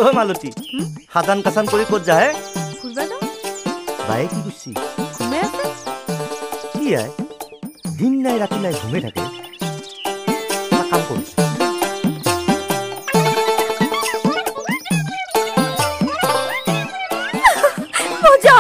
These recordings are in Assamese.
মালতী হাজান কাচান কৰি ক'ত যায় ফুলবা যাওঁ বায়ে কি কৈছি ঘুমে আছে কি আই দিন নাই ৰাতি নাই ঘুমে থাকে এটা কাম কৰোঁ মজা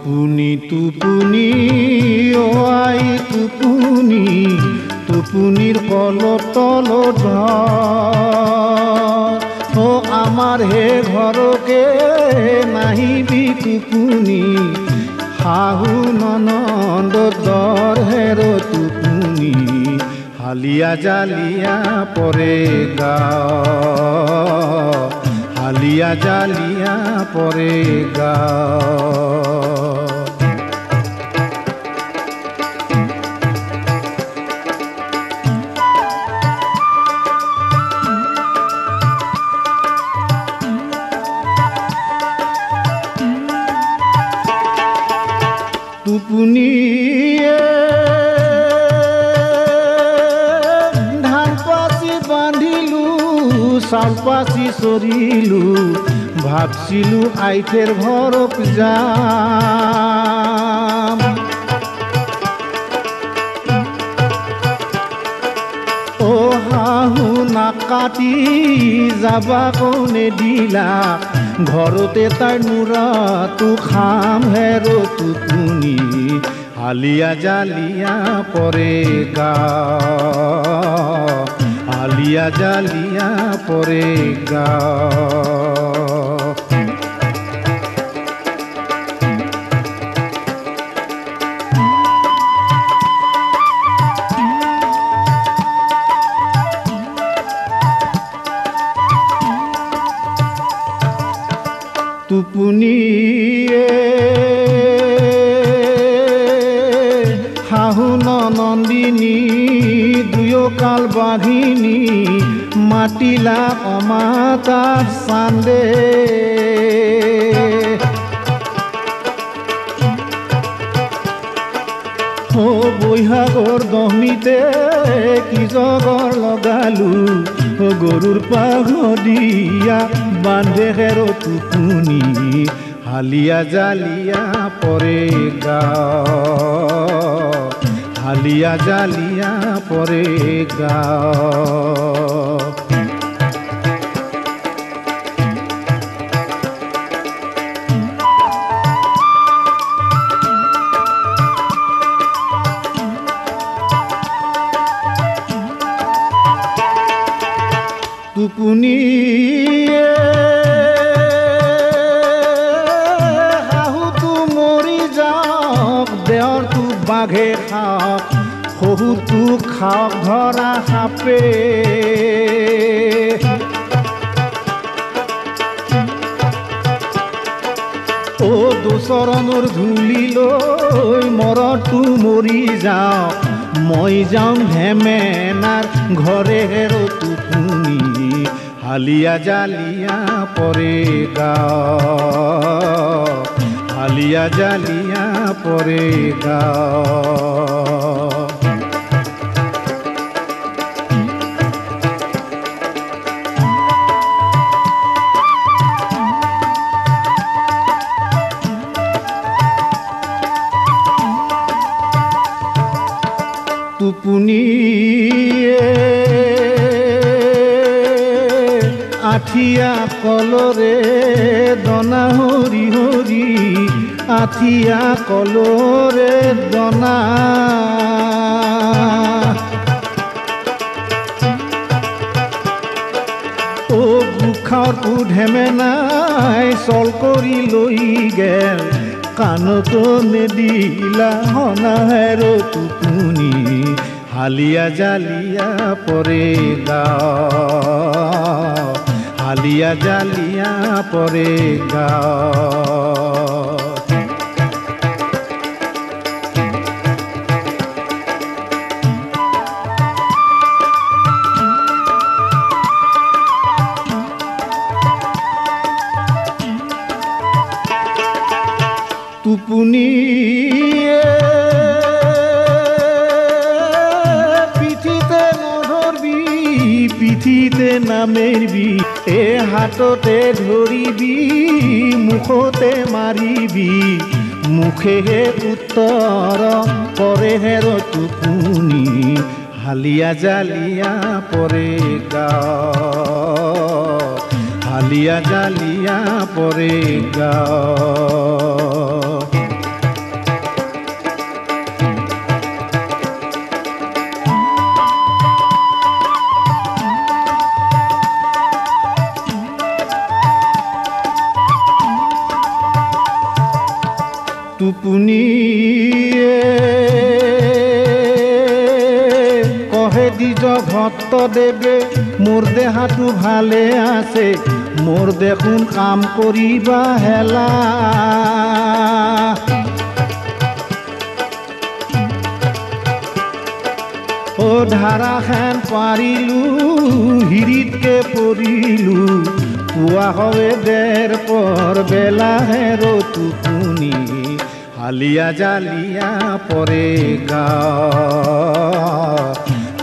টুপুনি টুপুনি অ আই টুপুনি টুপুনিৰ কলত তলত ও আমাৰ হে ঘৰকে নাহিবি টুপুনি শাহু ননন্দ দৰ হেৰ টুপুনি হালিয়া জালিয়া পৰে গাঁও হালিয়া জালিয়া পৰে গাঁও টুপুনিয়ে ধান পাচি বান্ধিলো চাউল পাচি চৰিলো ভাবছিলো আইঠেৰ ঘৰত যাম অ শাহু নাকাটি যাবা কোনে দিলা ঘৰতে তাই নুৰাটো খাম হেৰ টুপুনি হালিয়া জালিয়া পৰে গাঁও হালিয়া জালিয়া পৰে গাঁও টুপুনিয়ে শাহু নন্দিনী দুয়োকাল বাঘিনী মাতিলা অমাতাৰ চান্দে ও বৈহাগৰ দহমিতে কি জগৰ লগালো গৰুৰ পাঘদিয়া বান্ধে হেৰ টুপুনি হালিয়া জালিয়া পৰে গাঁও হালিয়া জালিয়া পৰে গাঁও টুপুনিয়ে শাহুটো মৰি যাওক দেওৰটো বাঘে খাওক শহুৰটো খাওক ধৰা সাপে অ দুচৰণৰ ধূলি লৈ মৰটো মৰি যাওক মই যাওঁ হেমেনাৰ ঘৰে হেৰ টুপুনি হালিয়া জালিয়া পৰে গাঁও হালিয়া জালিয়া পৰে গাঁও টুপুনিয়ে আঠিয়া কলৰে দনা হৰি হৰি আঠিয়া কলৰে দনা ও গুখাৰটো ধেমেনাই চল কৰি লৈ গেল কাণতো নেদিলা হনা হেৰ টুপুনি হালিয়া জালিয়া পৰে গাঁও হালিয়া জালিয়া পৰে গাঁও পিঠিতে নামেৰবি এ হাততে ধৰিবি মুখতে মাৰিবি মুখেহে উত্তৰ কৰেহে টোপনি হালিয়া জালিয়া পৰে গাঁও হালিয়া জালিয়া পৰে গাঁও টোপনিয়ে কহে দিজ ভক্তদেৱে মোৰ দেহাটো ভালে আছে মোৰ দেখোন কাম কৰিবা হেলা ও ধাৰাখান পাৰিলোঁ হিৰিতকে পৰিলোঁ পুৱা হয় দেৰ পৰ বেলাহে টোপনি হালিয়া জালিয়া পৰে গাঁও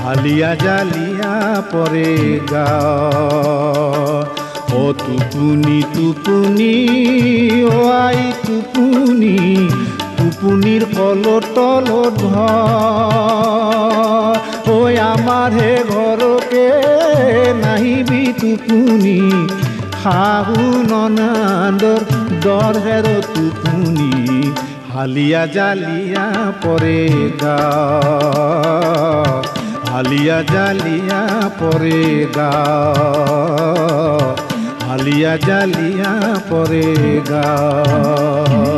হালিয়া জালিয়া পৰে গাঁও ও টোপনি টোপনি ও আই টোপনি টোপনিৰ কলত তলত ঐ আমাৰ হে ঘৰকে নাহিবি টোপনি শাহু ননান্দৰ দৰহেৰ টোপনি হালিয়া জালিয়া পৰে গাঁও হালিয়া জালিয়া পৰে গাঁও হালিয়া জালিয়া পৰে গাঁও